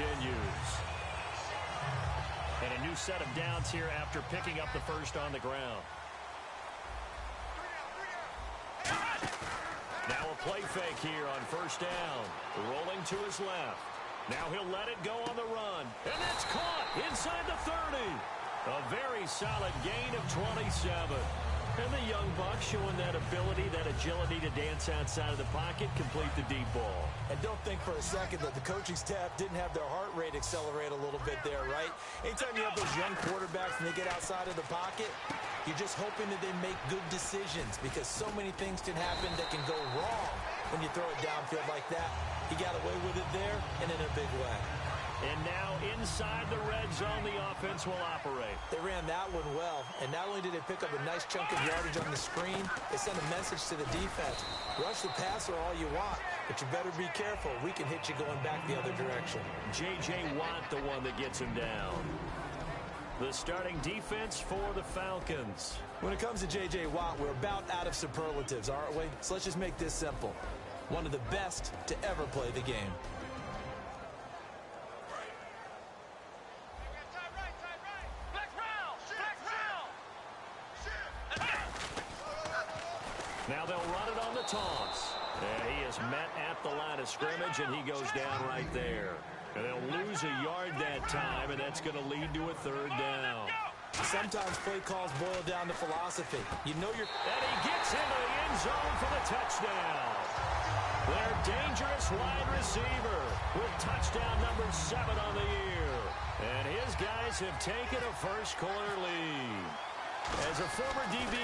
continues. And a new set of downs here after picking up the first on the ground. Now a play fake here on first down. Rolling to his left. Now he'll let it go on the run. And that's caught inside the 30. A very solid gain of 27. And the young buck showing that ability, that agility to dance outside of the pocket, complete the deep ball. And don't think for a second that the coaching staff didn't have their heart rate accelerate a little bit there, right? Anytime you have those young quarterbacks and they get outside of the pocket, you're just hoping that they make good decisions because so many things can happen that can go wrong when you throw it downfield like that. He got away with it there and in a big way. And now inside the red zone, the offense will operate. They ran that one well, and not only did they pick up a nice chunk of yardage on the screen, they sent a message to the defense. Rush the passer all you want, but you better be careful. We can hit you going back the other direction. J.J. Watt, the one that gets him down. The starting defense for the Falcons. When it comes to J.J. Watt, we're about out of superlatives, aren't we? So let's just make this simple. One of the best to ever play the game. Now they'll run it on the toss. And he is met at the line of scrimmage, and he goes down right there. And they'll lose a yard that time, and that's going to lead to a third down. Sometimes play calls boil down to philosophy. You know you're... And he gets into the end zone for the touchdown. Their dangerous wide receiver with touchdown number 7 on the year. And his guys have taken a first-quarter lead. As a former DB,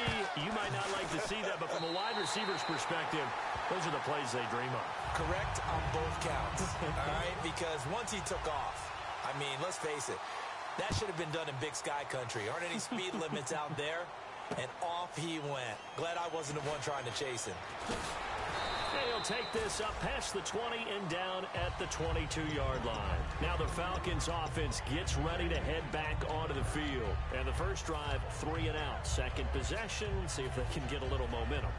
you might not like to see that, but from a wide receiver's perspective, those are the plays they dream of. Correct on both counts, all right? Because once he took off, I mean, let's face it, that should have been done in Big Sky Country. Aren't any speed limits out there? And off he went. Glad I wasn't the one trying to chase him. And he'll take this up past the 20 and down at the 22-yard line. Now the Falcons offense gets ready to head back onto the field. And the first drive, 3 and out. Second possession, see if they can get a little momentum.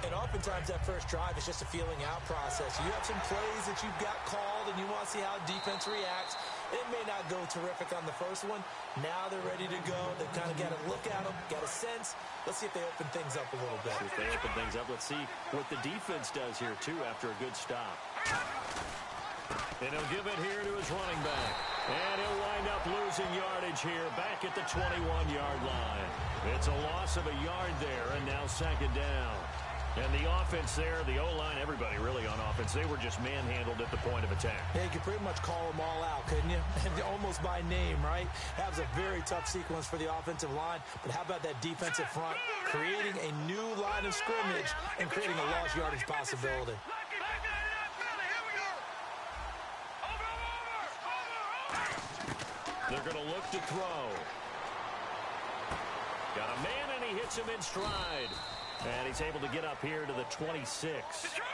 And oftentimes that first drive is just a feeling out process. You have some plays that you've got called and you want to see how defense reacts. It may not go terrific on the first one. Now they're ready to go. They've kind of got to look at them, got a sense. Let's see if they open things up a little bit. If they open things up, let's see what the defense does here, too, after a good stop. And he'll give it here to his running back. And he'll wind up losing yardage here back at the 21-yard line. It's a loss of a yard there, and now second down. And the offense there, the O-line, everybody really on offense, they were just manhandled at the point of attack. Yeah, you could pretty much call them all out, couldn't you? Almost by name, right? That was a very tough sequence for the offensive line. But how about that defensive front creating a new line of scrimmage and creating a lost yardage possibility? They're going to look to throw. Got a man, and he hits him in stride. And he's able to get up here to the 26.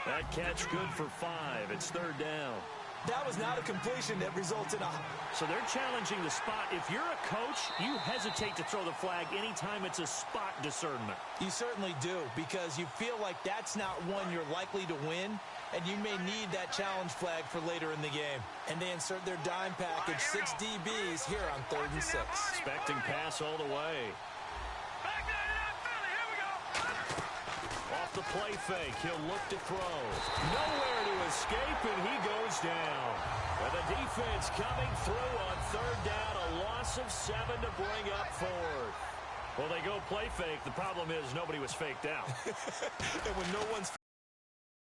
That catch good for 5. It's third down. That was not a completion that resulted in a... So they're challenging the spot. If you're a coach, you hesitate to throw the flag anytime it's a spot discernment. You certainly do, because you feel like that's not one you're likely to win, and you may need that challenge flag for later in the game. And they insert their dime package, 6 DBs here on 3rd and 6. Expecting pass all the way. Off the play fake, he'll look to throw. Nowhere to escape, and he goes down. And the defense coming through on 3rd down, a loss of 7 to bring up 4th. Well, they go play fake. The problem is nobody was faked out. And when no one's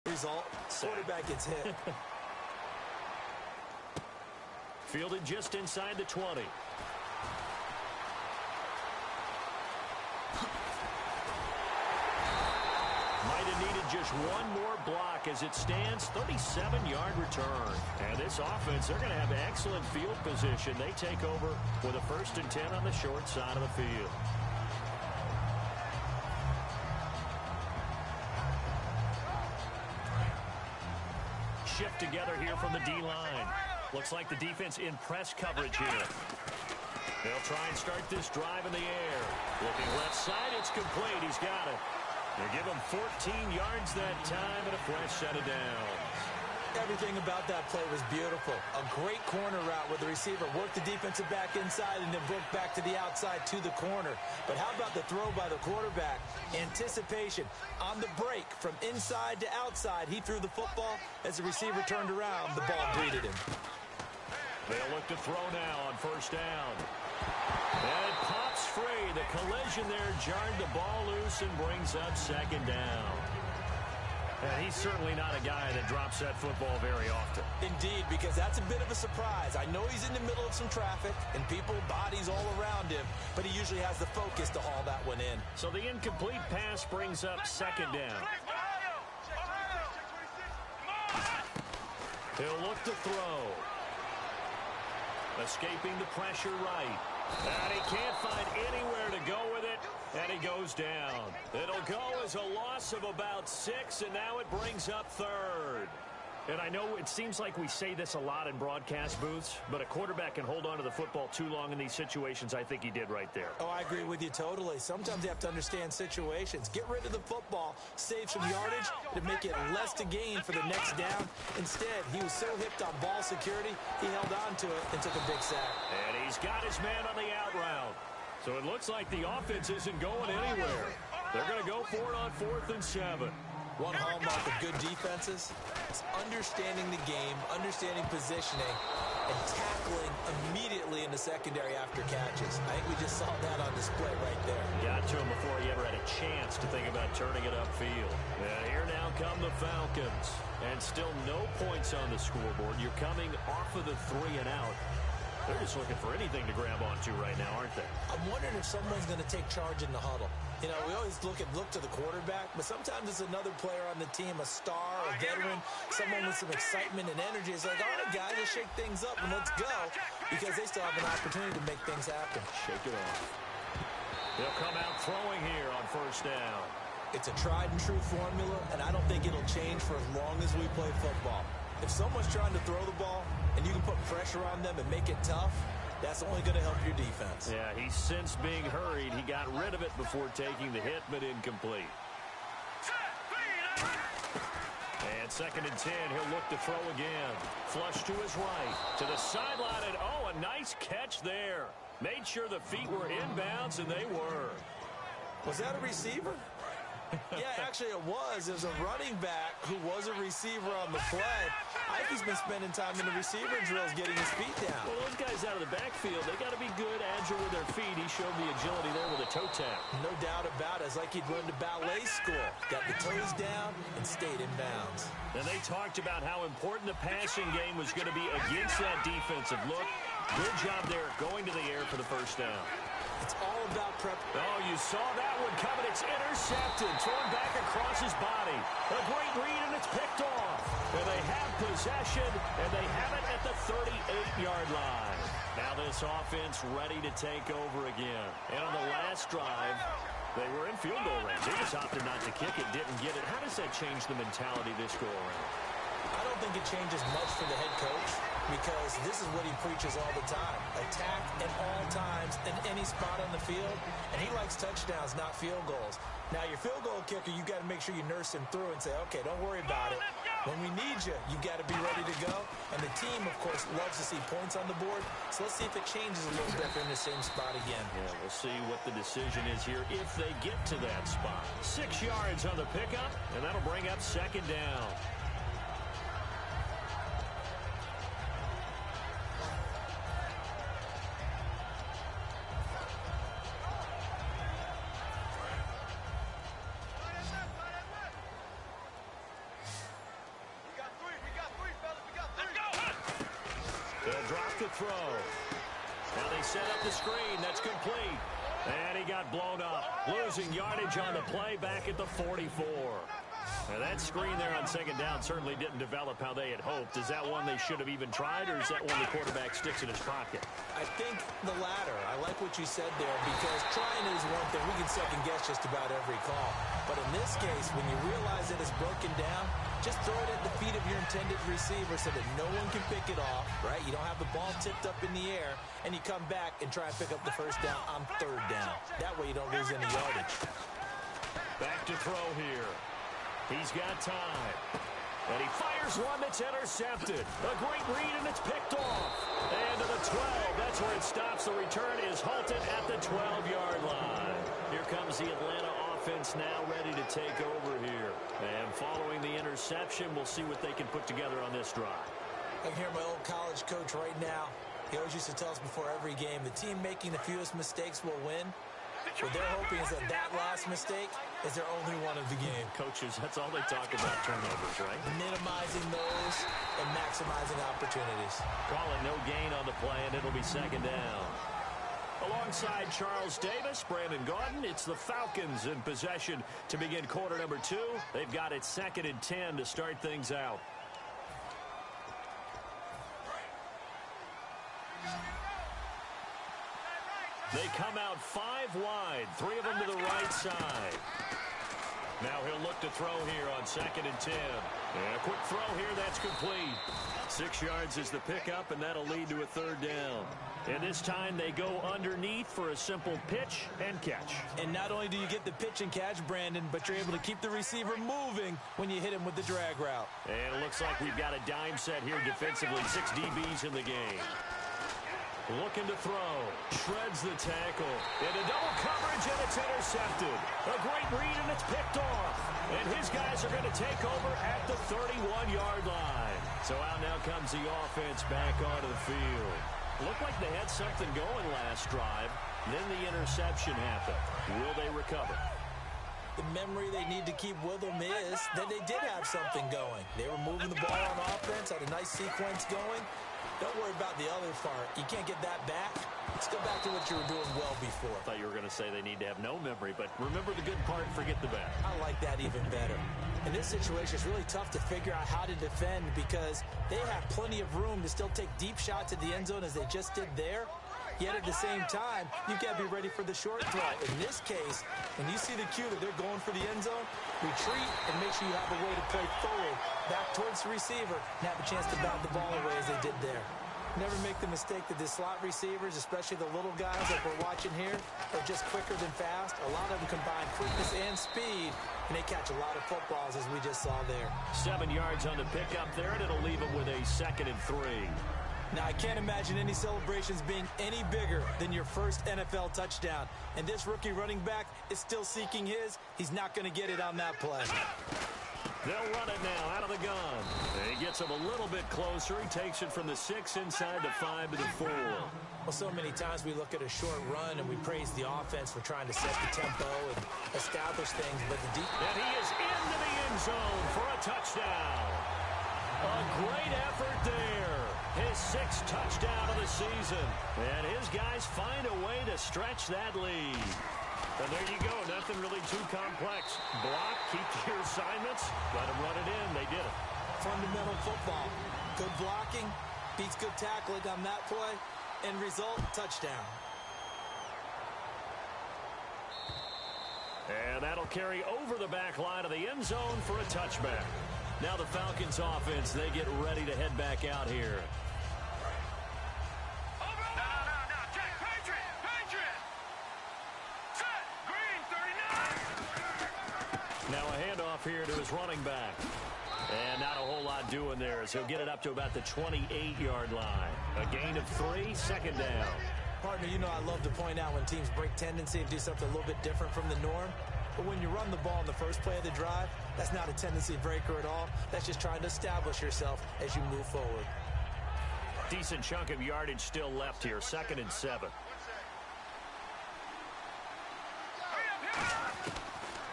result, quarterback gets hit. Fielded just inside the 20. Might have needed just one more block as it stands, 37-yard return. And this offense, they're going to have excellent field position. They take over with a 1st and 10 on the short side of the field. Shift together here from the D-line. Looks like the defense in press coverage here. They'll try and start this drive in the air. Looking left side, it's complete. He's got it. They give him 14 yards that time and a fresh set of downs. Everything about that play was beautiful. A great corner route where the receiver worked the defensive back inside and then broke back to the outside to the corner. But how about the throw by the quarterback? Anticipation on the break from inside to outside. He threw the football. As the receiver turned around, the ball greeted him. They'll look to throw now on first down. And it pops free. The collision there jarred the ball loose and brings up second down. And he's certainly not a guy that drops that football very often. Indeed, because that's a bit of a surprise. I know he's in the middle of some traffic and people, bodies all around him, but he usually has the focus to haul that one in. So the incomplete pass brings up second down. He'll look to throw. Escaping the pressure right. And he can't find anywhere to go with it, and he goes down. It'll go as a loss of about 6, and now it brings up third. And I know it seems like we say this a lot in broadcast booths, but a quarterback can hold on to the football too long in these situations. I think he did right there. Oh, I agree with you totally. Sometimes you have to understand situations. Get rid of the football, save some yardage to make it less to gain for the next down. Instead, he was so hipped on ball security, he held on to it and took a big sack. And he's got his man on the out route. So it looks like the offense isn't going anywhere. They're going to go for it on 4th and 7. One hallmark of good defenses is understanding the game, understanding positioning, and tackling immediately in the secondary after catches. I think we just saw that on display right there. Got to him before he ever had a chance to think about turning it upfield. And here now come the Falcons. And still no points on the scoreboard. You're coming off of the 3 and out. They're just looking for anything to grab onto right now, aren't they? I'm wondering if someone's going to take charge in the huddle. You know, we always look to the quarterback, but sometimes it's another player on the team, a star, a veteran, someone with some excitement and energy. It's like, all right, guys, let's shake things up and let's go, because they still have an opportunity to make things happen. Shake it off. They'll come out throwing here on first down. It's a tried and true formula, and I don't think it'll change for as long as we play football. If someone's trying to throw the ball and you can put pressure on them and make it tough, that's only going to help your defense. Yeah, he's since being hurried. He got rid of it before taking the hit, but incomplete. And 2nd and 10, he'll look to throw again. Flush to his right, to the sideline, and oh, a nice catch there. Made sure the feet were inbounds, and they were. Was that a receiver? Yeah, actually it was. It was a running back who was a receiver on the play. I think he's been spending time in the receiver drills getting his feet down. Well, those guys out of the backfield, they got to be good, agile with their feet. He showed the agility there with a toe tap. No doubt about it. It's like he'd learned to ballet school. Got the toes down and stayed in bounds. And they talked about how important the passing game was going to be against that defensive look. Good job there going to the air for the first down. It's all about prep. Oh, you saw that one coming. It's intercepted. Thrown back across his body. A great read, and it's picked off. And they have possession, and they have it at the 38-yard line. Now this offense ready to take over again. And on the last drive, they were in field goal range. They just opted not to kick it, didn't get it. How does that change the mentality this go around? I don't think it changes much for the head coach, because this is what he preaches all the time. Attack at all times in any spot on the field, and he likes touchdowns, not field goals. Now, your field goal kicker, you got to make sure you nurse him through and say, okay, don't worry about it. When we need you, you got to be ready to go. And the team, of course, loves to see points on the board, so let's see if it changes a little bit in the same spot again. Yeah, we'll see what the decision is here if they get to that spot. 6 yards on the pickup, and that'll bring up second down. Throw. Now they set up the screen. That's complete. And he got blown up. Losing yardage on the play back at the 44. Now that screen there on second down certainly didn't develop how they had hoped. Is that one they should have even tried, or is that one the quarterback sticks in his pocket? I think the latter. I like what you said there, because trying is one thing. We can second guess just about every call. But in this case, when you realize that it's broken down, just throw it at the feet of your intended receiver so that no one can pick it off, right? You don't have the ball tipped up in the air, and you come back and try and pick up the first down on third down. That way you don't lose any yardage. Back to throw here. He's got time. And he fires Here's one that's intercepted. A great read, and it's picked off. And to the 12. That's where it stops. The return is halted at the 12-yard line. Here comes the Atlanta offense now ready to take over here. And following the interception, we'll see what they can put together on this drive. I can hear my old college coach right now. He always used to tell us before every game, the team making the fewest mistakes will win. What they're hoping is that that last mistake is their only one of the game. Coaches, that's all they talk about, turnovers, right? Minimizing those and maximizing opportunities. Calling no gain on the play, and it'll be second down. Alongside Charles Davis, Brandon Gaudin, it's the Falcons in possession to begin quarter number 2. They've got it 2nd and 10 to start things out. They come out 5 wide, 3 of them to the right side. Now he'll look to throw here on 2nd and 10. And a quick throw here, that's complete. 6 yards is the pickup, and that'll lead to a 3rd down. And this time they go underneath for a simple pitch and catch. And not only do you get the pitch and catch, Brandon, but you're able to keep the receiver moving when you hit him with the drag route. And it looks like we've got a dime set here defensively. 6 DBs in the game. Looking to throw. Shreds the tackle. Into double coverage, and it's intercepted. A great read, and it's picked off. And his guys are going to take over at the 31-yard line. So out now comes the offense back onto the field. Looked like they had something going last drive. Then the interception happened. Will they recover? The memory they need to keep with them is that they did have something going. They were moving the ball on offense, had a nice sequence going. Don't worry about the other part. You can't get that back. Let's go back to what you were doing well before. I thought you were going to say they need to have no memory, but remember the good part, forget the bad. I like that even better. In this situation, it's really tough to figure out how to defend because they have plenty of room to still take deep shots at the end zone as they just did there. Yet at the same time, you got to be ready for the short throw. In this case, when you see the cue that they're going for the end zone, retreat and make sure you have a way to play forward, back towards the receiver, and have a chance to bat the ball away as they did there. Never make the mistake that the slot receivers, especially the little guys like we're watching here, are just quicker than fast. A lot of them combine quickness and speed, and they catch a lot of footballs as we just saw there. 7 yards on the pickup there, and it'll leave them with a 2nd and 3. Now, I can't imagine any celebrations being any bigger than your first NFL touchdown. And this rookie running back is still seeking his. He's not going to get it on that play. They'll run it now out of the gun. He gets him a little bit closer. He takes it from the 6 inside the 5 to the 4. Well, so many times we look at a short run and we praise the offense for trying to set the tempo and establish things. But the deep... And he is into the end zone for a touchdown. A great effort there. His 6th touchdown of the season. And his guys find a way to stretch that lead. And there you go. Nothing really too complex. Block, keep to your assignments, let them run it in. They did it. Fundamental football. Good blocking, beats good tackling on that play. End result, touchdown. And that'll carry over the back line of the end zone for a touchback. Now the Falcons offense, they get ready to head back out here. Now a handoff here to his running back. And not a whole lot doing there as he'll get it up to about the 28-yard line. A gain of 3, 2nd down. Partner, you know I love to point out when teams break tendency and do something a little bit different from the norm. But when you run the ball in the first play of the drive, that's not a tendency breaker at all. That's just trying to establish yourself as you move forward. Decent chunk of yardage still left here. 2nd and 7.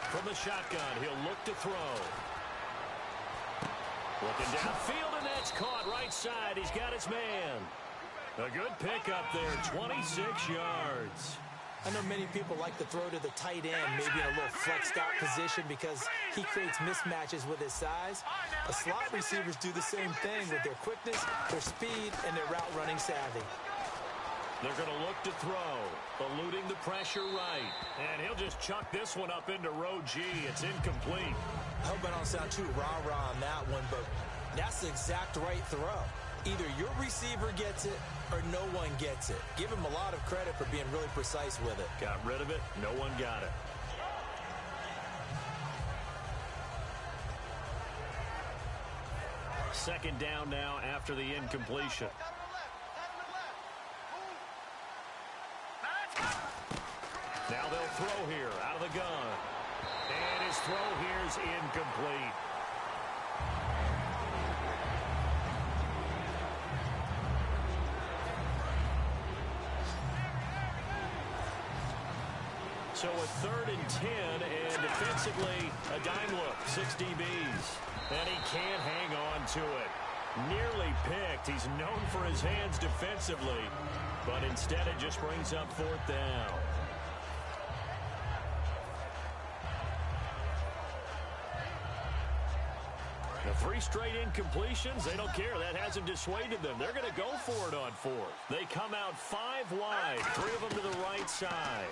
From the shotgun, he'll look to throw. Looking downfield, and that's caught right side. He's got his man. A good pickup there, 26 yards. I know many people like to throw to the tight end, maybe in a little flexed out position because he creates mismatches with his size. The slot receivers do the same thing with their quickness, their speed, and their route running savvy. They're going to look to throw, eluding the pressure right. And he'll just chuck this one up into row G. It's incomplete. I hope I don't sound too rah-rah on that one, but that's the exact right throw. Either your receiver gets it or no one gets it. Give him a lot of credit for being really precise with it. Got rid of it. No one got it. second down now after the incompletion. Now they'll throw here out of the gun. And his throw here is incomplete. So a 3rd and 10, and defensively, a dime look, 6 DBs. And he can't hang on to it. Nearly picked. He's known for his hands defensively, but instead it just brings up 4th down. The 3 straight incompletions, they don't care. That hasn't dissuaded them. They're going to go for it on 4th. They come out 5 wide, 3 of them to the right side.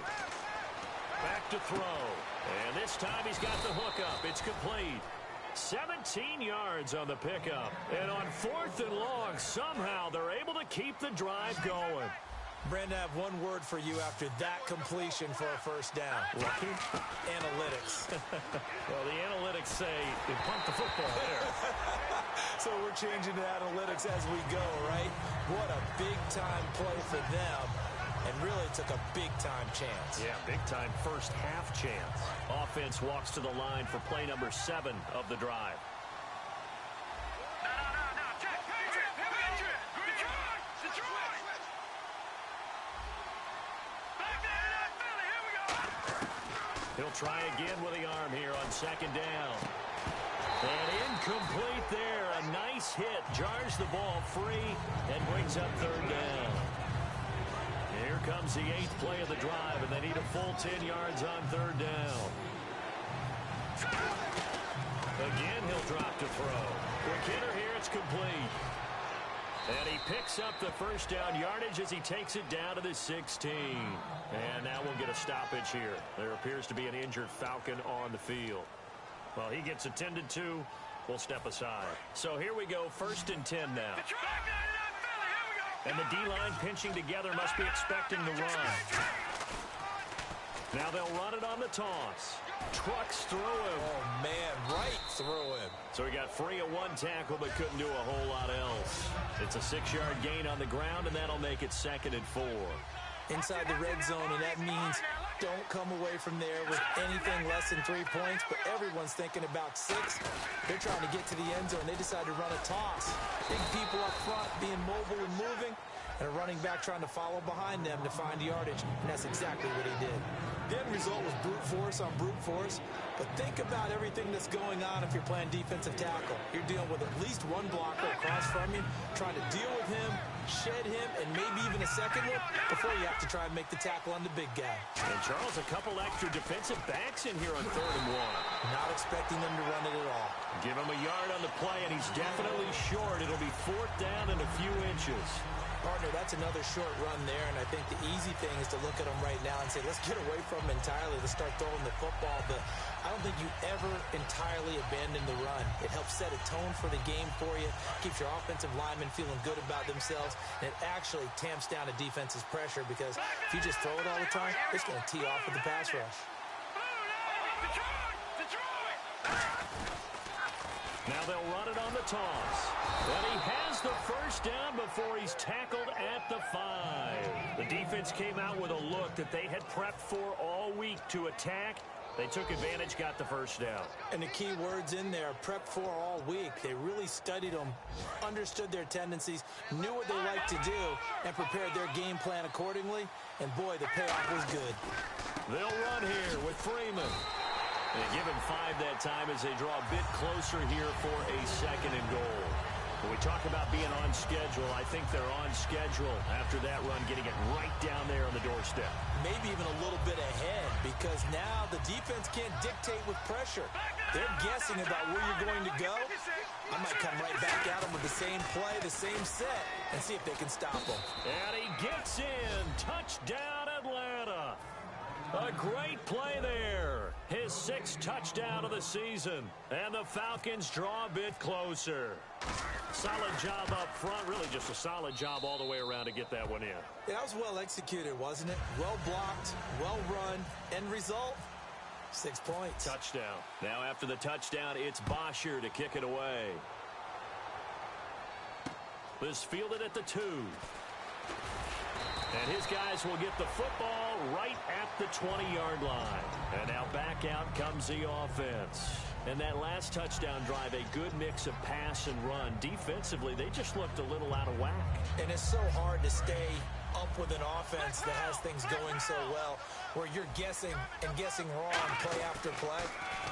Back to throw. And this time he's got the hookup. It's complete. 17 yards on the pickup. And on 4th and long, somehow they're able to keep the drive going. Brandon, I have one word for you after that completion for a first down. Lucky? Analytics. Well, the analytics say they pumped the football there. So we're changing to analytics as we go, right? What a big-time play for them. And really took a big-time chance. Yeah, big-time first half chance. Offense walks to the line for play number 7 of the drive. He'll try again with the arm here on 2nd down. And incomplete there. A nice hit. Jars the ball free and brings up 3rd down. Here comes the 8th play of the drive, and they need a full 10 yards on 3rd down. Again, he'll drop to throw. Quick hitter here, it's complete. And he picks up the first down yardage as he takes it down to the 16. And now we'll get a stoppage here. There appears to be an injured Falcon on the field. Well, he gets attended to. We'll step aside. So here we go, 1st and 10 now. And the D-line pinching together must be expecting the run. Now they'll run it on the toss. Trucks through him. Oh, man, right through him. So he got free of 1 tackle but couldn't do a whole lot else. It's a 6-yard gain on the ground, and that'll make it 2nd and 4. Inside the red zone, and that means don't come away from there with anything less than 3 points, but everyone's thinking about 6. They're trying to get to the end zone. They decide to run a toss. Big people up front being mobile and moving, and a running back trying to follow behind them to find yardage, and that's exactly what he did. The end result was brute force on brute force, but think about everything that's going on if you're playing defensive tackle. You're dealing with at least one blocker across from you, trying to deal with him, shed him, and maybe even a second one before you have to try and make the tackle on the big guy. And Charles, a couple extra defensive backs in here on 3rd and 1. Not expecting them to run it at all. Give him a yard on the play, and he's definitely short. It'll be 4th down and a few inches. Partner, that's another short run there, and I think the easy thing is to look at him right now and say, let's get away from him entirely. Let's start throwing the football, but I don't think you ever entirely abandon the run. It helps set a tone for the game for you, keeps your offensive linemen feeling good about themselves, and it actually tamps down a defense's pressure because if you just throw it all the time, it's going to tee off with the pass rush. Now they'll run it on the toss. And he has the first down before he's tackled at the 5. The defense came out with a look that they had prepped for all week to attack. They took advantage, got the first down. And the key words in there, prepped for all week. They really studied them, understood their tendencies, knew what they liked to do, and prepared their game plan accordingly. And boy, the payoff was good. They'll run here with Freeman. They give him 5 that time as they draw a bit closer here for a 2nd and goal. When we talk about being on schedule, I think they're on schedule after that run, getting it right down there on the doorstep. Maybe even a little bit ahead because now the defense can't dictate with pressure. They're guessing about where you're going to go. I might come right back at them with the same play, the same set, and see if they can stop them. And he gets in. Touchdown, Atlanta. A great play there. His 6th touchdown of the season. And the Falcons draw a bit closer. Solid job up front. Really just a solid job all the way around to get that one in. Yeah, that was well executed, wasn't it? Well blocked, well run. End result, 6 points. Touchdown. Now after the touchdown, it's Bosher to kick it away. This fielded at the 2. And his guys will get the football right at the 20-yard line. And now back out comes the offense. And that last touchdown drive, a good mix of pass and run. Defensively, they just looked a little out of whack. And it's so hard to stay up with an offense that has things going so well, where you're guessing and guessing wrong play after play.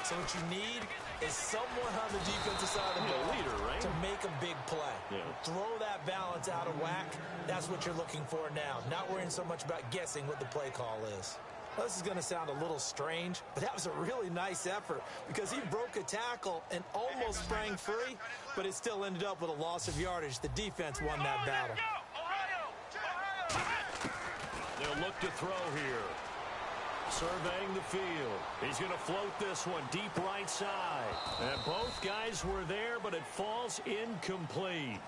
So what you need is someone on the defensive side of the ball leader, right? to make a big play. Yeah. Throw that balance out of whack. That's what you're looking for now. Not worrying so much about guessing what the play call is. Well, this is going to sound a little strange, but that was a really nice effort because he broke a tackle and almost sprang free, but it still ended up with a loss of yardage. The defense won that battle. They'll look to throw here. Surveying the field. He's going to float this one deep right side. And both guys were there, but it falls incomplete.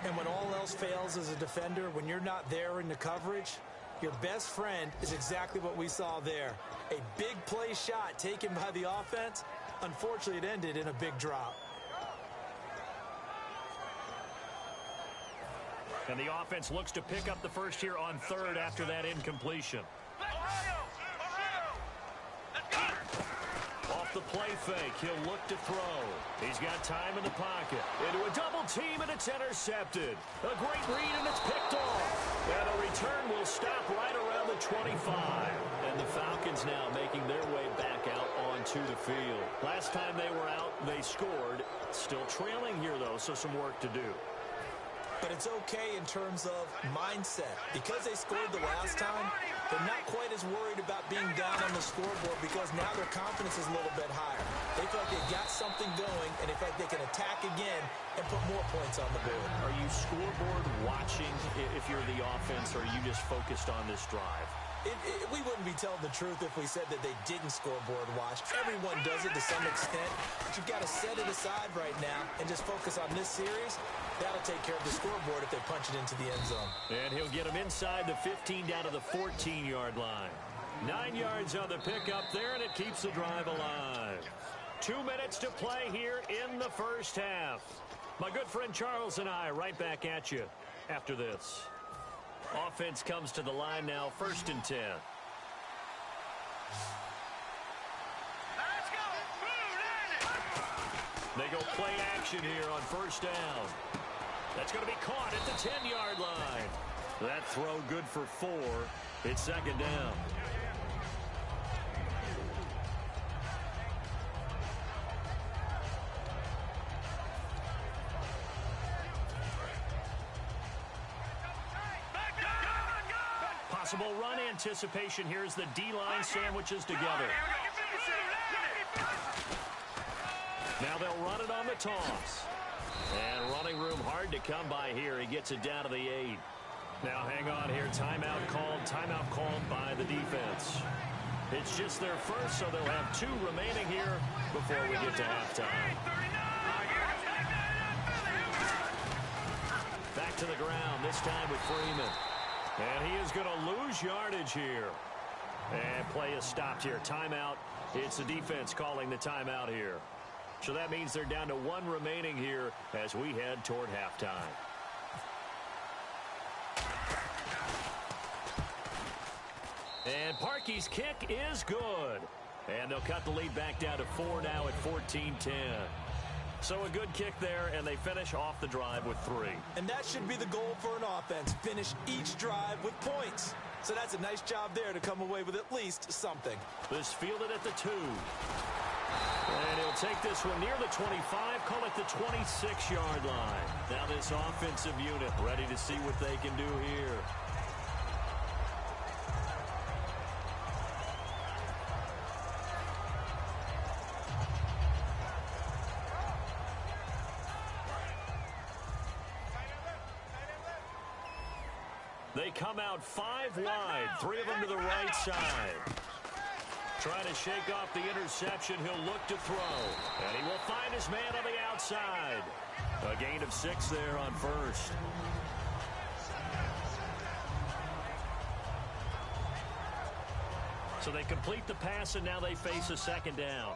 And when all else fails as a defender, when you're not there in the coverage, your best friend is exactly what we saw there. A big play shot taken by the offense. Unfortunately, it ended in a big drop. And the offense looks to pick up the first here on 3rd after that incompletion. Off the play fake, he'll look to throw. He's got time in the pocket. Into a double team, and it's intercepted. A great read, and it's picked off. And a return will stop right around the 25. And the Falcons now making their way back out onto the field. Last time they were out, they scored. Still trailing here, though, so some work to do. But it's okay in terms of mindset. Because they scored the last time, they're not quite as worried about being down on the scoreboard because now their confidence is a little bit higher. They feel like they've got something going, and they feel like they can attack again and put more points on the board. Are you scoreboard watching if you're the offense, or are you just focused on this drive? We wouldn't be telling the truth if we said that they didn't scoreboard watch. Everyone does it to some extent, but you've got to set it aside right now and just focus on this series. That'll take care of the scoreboard if they punch it into the end zone. And he'll get them inside the 15 down to the 14-yard line. 9 yards on the pickup there, and it keeps the drive alive. 2 minutes to play here in the first half. My good friend Charles and I right back at you after this. Offense comes to the line now, 1st and 10. They go play action here on 1st down. That's going to be caught at the 10-yard line. That throw good for 4. It's 2nd down. Possible run anticipation here as the D-line sandwiches together. Now they'll run it on the toss. And running room hard to come by here. He gets it down to the 8. Now hang on here. Timeout called by the defense. It's just their first, so they'll have 2 remaining here before we get to halftime. Back to the ground, this time with Freeman. And he is going to lose yardage here. And play is stopped here. Timeout. It's the defense calling the timeout here. So that means they're down to 1 remaining here as we head toward halftime. And Parkey's kick is good. And they'll cut the lead back down to 4 now at 14-10. So a good kick there, and they finish off the drive with 3. And that should be the goal for an offense. Finish each drive with points. So that's a nice job there to come away with at least something. This fielded at the 2. And he'll take this one near the 25, call it the 26-yard line. Now this offensive unit ready to see what they can do here. They come out 5 wide, 3 of them to the right side. Trying to shake off the interception, he'll look to throw. And he will find his man on the outside. A gain of 6 there on 1st. So they complete the pass, and now they face a 2nd down.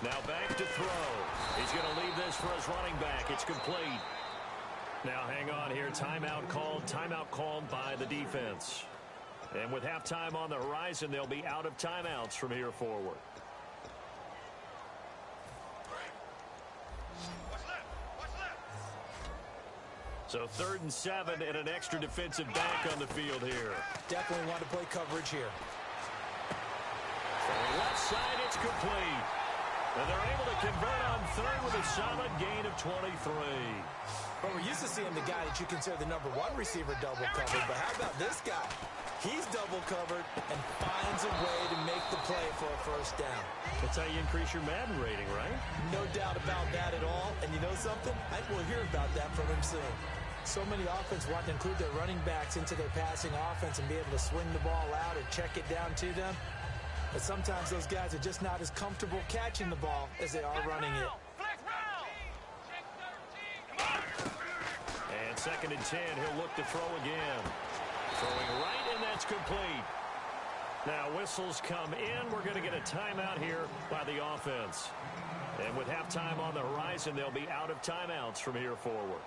Now back to throw. He's going to leave this for his running back. It's complete. Now hang on here. Timeout called by the defense. And with halftime on the horizon, they'll be out of timeouts from here forward. So 3rd and 7 and an extra defensive back on the field here. Definitely want to play coverage here. From the left side, it's complete. And they're able to convert on 3rd with a solid gain of 23. Well, we're used to seeing the guy that you consider the #1 receiver double covered, but how about this guy? He's double covered and finds a way to make the play for a first down. That's how you increase your Madden rating, right? No doubt about that at all. And you know something? I think we'll hear about that from him soon. So many offenses want to include their running backs into their passing offense and be able to swing the ball out or check it down to them. But sometimes those guys are just not as comfortable catching the ball as they are running it. And 2nd and 10, he'll look to throw again. Throwing right, and that's complete. Now whistles come in. We're going to get a timeout here by the offense. And with halftime on the horizon, they'll be out of timeouts from here forward.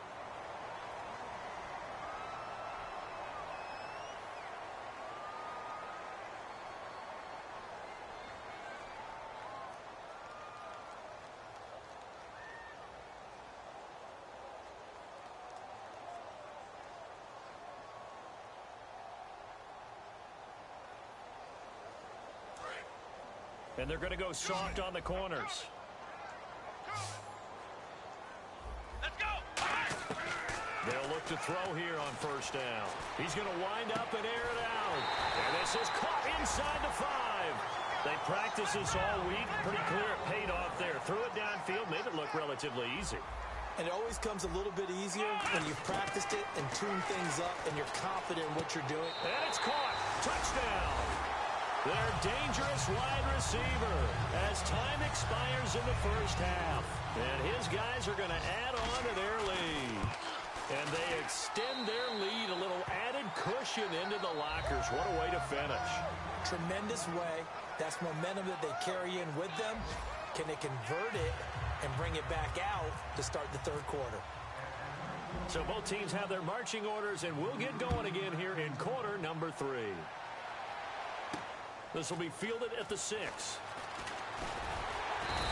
And they're going to go soft on the corners. Let's go. They'll look to throw here on 1st down. He's going to wind up and air it out. And this is caught inside the 5. They practiced this all week. Pretty clear it paid off there. Threw it downfield, made it look relatively easy. And it always comes a little bit easier when you've practiced it and tuned things up and you're confident in what you're doing. And it's caught. Touchdown. Their dangerous wide receiver as time expires in the 1st half. And his guys are going to add on to their lead. And they extend their lead, a little added cushion into the lockers. What a way to finish. Tremendous way. That's momentum that they carry in with them. Can they convert it and bring it back out to start the 3rd quarter? So both teams have their marching orders, and we'll get going again here in quarter number 3. This will be fielded at the 6.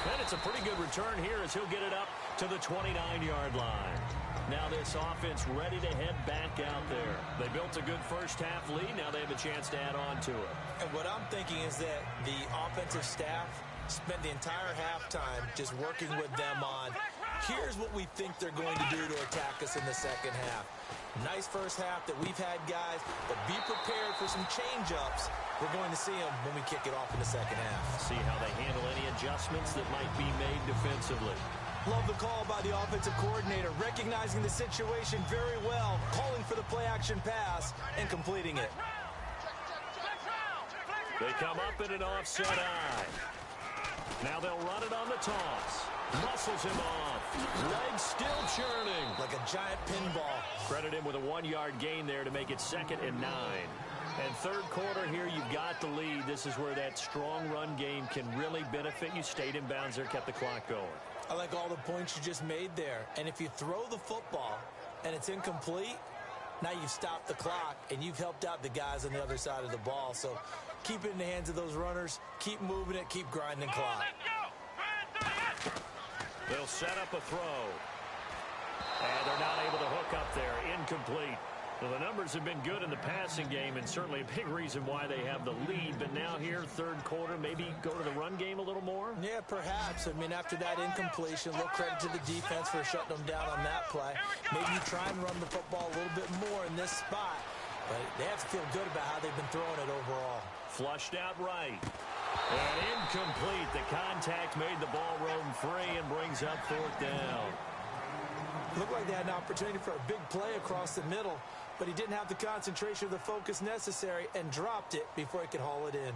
And it's a pretty good return here as he'll get it up to the 29-yard line. Now this offense ready to head back out there. They built a good 1st half lead. Now they have a chance to add on to it. And what I'm thinking is that the offensive staff spent the entire halftime just working with them on, here's what we think they're going to do to attack us in the 2nd half. Nice 1st half that we've had, guys, but be prepared for some change-ups. We're going to see them when we kick it off in the 2nd half. See how they handle any adjustments that might be made defensively. Love the call by the offensive coordinator, recognizing the situation very well, calling for the play-action pass and completing it. They come up in an offset eye. Now they'll run it on the toss. Muscles him off. Legs still churning. Like a giant pinball. Credit him with a 1-yard gain there to make it 2nd and 9. And 3rd quarter here, you've got the lead. This is where that strong run game can really benefit you. Stayed in bounds there, kept the clock going. I like all the points you just made there. And if you throw the football and it's incomplete, now you've stopped the clock and you've helped out the guys on the other side of the ball. So keep it in the hands of those runners. Keep moving it. Keep grinding clock. They'll set up a throw. And they're not able to hook up there. Incomplete. Well, the numbers have been good in the passing game, and certainly a big reason why they have the lead. But now here, 3rd quarter, maybe go to the run game a little more? Yeah, perhaps. I mean, after that incompletion, a little credit to the defense for shutting them down on that play. Maybe you try and run the football a little bit more in this spot. But they have to feel good about how they've been throwing it overall. Flushed out right. And incomplete. The contact made the ball roam free and brings up 4th down. Looked like they had an opportunity for a big play across the middle, but he didn't have the concentration or the focus necessary and dropped it before he could haul it in.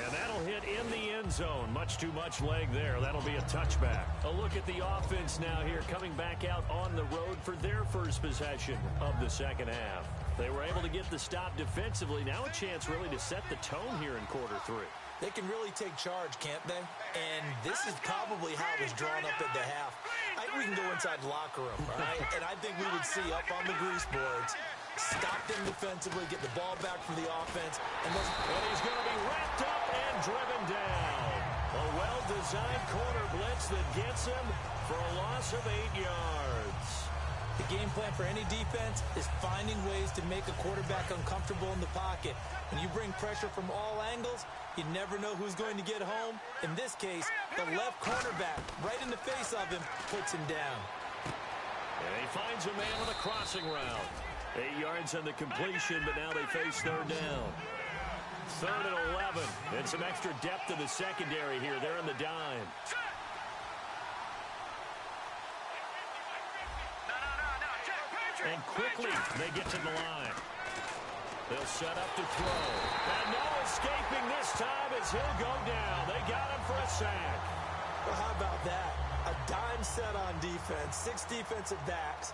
And that'll hit in the end zone. Much too much leg there. That'll be a touchback. A look at the offense now here, coming back out on the road for their first possession of the second half. They were able to get the stop defensively. Now a chance really to set the tone here in quarter three. They can really take charge, can't they? And this is probably how it was drawn up at the half. I think we can go inside the locker room, all right? And I think we would see up on the grease boards, stop them defensively, get the ball back from the offense. And he's going to be wrapped up and driven down. A well-designed corner blitz that gets him for a loss of 8 yards. The game plan for any defense is finding ways to make a quarterback uncomfortable in the pocket. When you bring pressure from all angles, you never know who's going to get home. In this case, the left cornerback, right in the face of him, puts him down. And he finds a man on a crossing route. 8 yards on the completion, but now they face third down. 3rd and 11. And some extra depth in the secondary here. They're in the dime. And quickly, they get to the line. They'll set up to throw. And no escaping this time as he'll go down. They got him for a sack. Well, how about that? A dime set on defense, 6 defensive backs.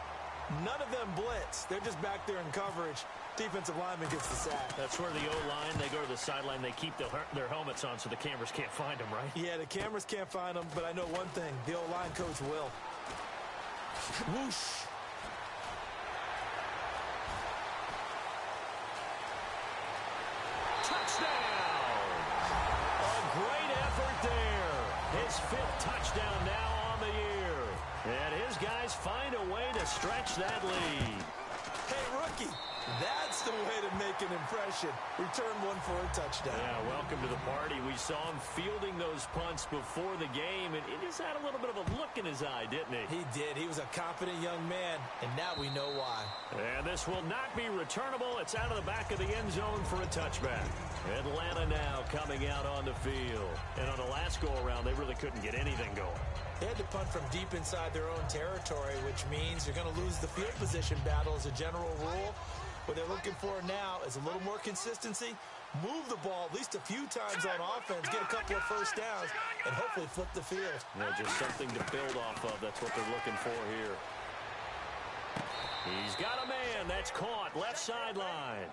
None of them blitz. They're just back there in coverage. Defensive lineman gets the sack. That's where the O-line, they go to the sideline, they keep their helmets on so the cameras can't find them, right? Yeah, the cameras can't find them, but I know one thing. The O-line coach will. Whoosh. Touchdown! A great effort there. His 5th touchdown now on the year. And his guys find a way to stretch that lead. Hey, rookie, that's the way to make an impression. Return one for a touchdown. Yeah, welcome to the party. We saw him fielding those punts before the game, and he just had a little bit of a look in his eye, didn't he? He did. He was a confident young man, and now we know why. And this will not be returnable. It's out of the back of the end zone for a touchback. Atlanta now coming out on the field. And on the last go-around, they really couldn't get anything going. They had to punt from deep inside their own territory, which means you're going to lose the field position battle as a general rule. What they're looking for now is a little more consistency, move the ball at least a few times on offense, get a couple of first downs, and hopefully flip the field. Yeah, just something to build off of. That's what they're looking for here. He's got a man. That's caught. Left sideline.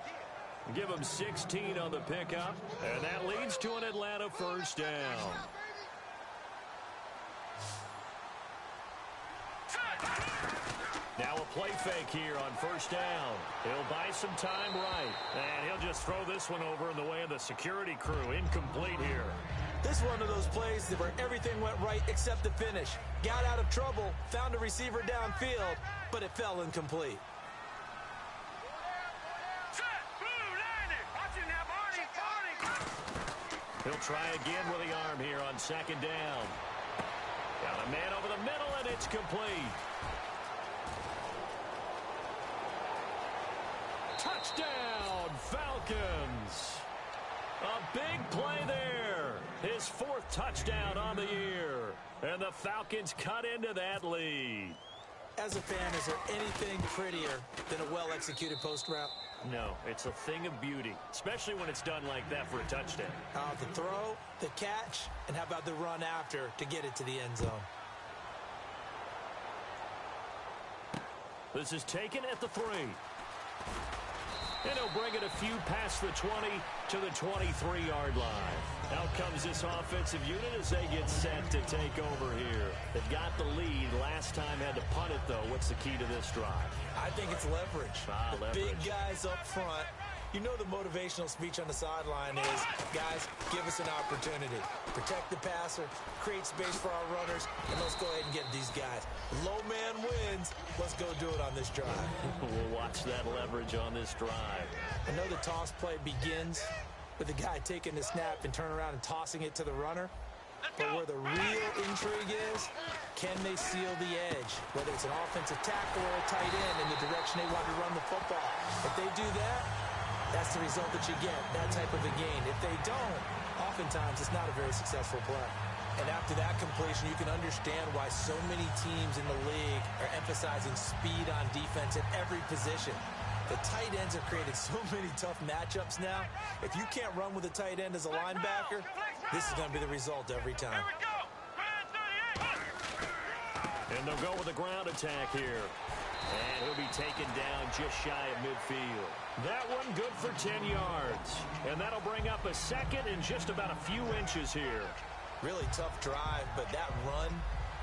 Give him 16 on the pickup, and that leads to an Atlanta first down. Now a play fake here on first down. He'll buy some time right, and he'll just throw this one over in the way of the security crew. Incomplete here. This is one of those plays where everything went right except the finish. Got out of trouble, found a receiver downfield, but it fell incomplete. He'll try again with the arm here on second down. Got a man over the middle, and it's complete. Touchdown, Falcons. A big play there. His 4th touchdown on the year. And the Falcons cut into that lead. As a fan, is there anything prettier than a well-executed post route? No, it's a thing of beauty, especially when it's done like that for a touchdown. The throw, the catch, and how about the run after to get it to the end zone? This is taken at the 3. And he'll bring it a few past the 20 to the 23-yard line. Out comes this offensive unit as they get set to take over here. They've got the lead. Last time had to punt it, though. What's the key to this drive? I think it's leverage. The big guys up front. You know the motivational speech on the sideline is, guys, give us an opportunity. Protect the passer, create space for our runners, and let's go ahead and get these guys. Low man wins. Let's go do it on this drive. We'll watch that leverage on this drive. I know the toss play begins with the guy taking the snap and turning around and tossing it to the runner. But where the real intrigue is, can they seal the edge? Whether it's an offensive tackle or a tight end in the direction they want to run the football. If they do that, that's the result that you get, that type of a gain. If they don't, oftentimes it's not a very successful play. And after that completion, you can understand why so many teams in the league are emphasizing speed on defense at every position. The tight ends have created so many tough matchups now. If you can't run with a tight end as a linebacker, This is going to be the result every time. Here we go. Grand 38. And they'll go with a ground attack here. And he'll be taken down just shy of midfield. That one good for 10 yards. And that'll bring up a second in just about a few inches here. Really tough drive, but that run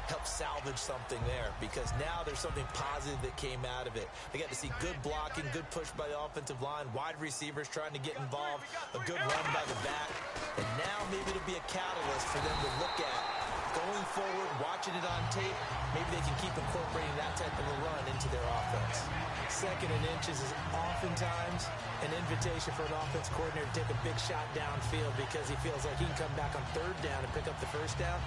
helped salvage something there because now there's something positive that came out of it. They got to see good blocking, good push by the offensive line, wide receivers trying to get involved, a good run by the back. And now maybe it'll be a catalyst for them to look at going forward, watching it on tape. Maybe they can keep incorporating that type of a run into their offense. Second and inches is oftentimes an invitation for an offense coordinator to take a big shot downfield because he feels like he can come back on third down and pick up the first down.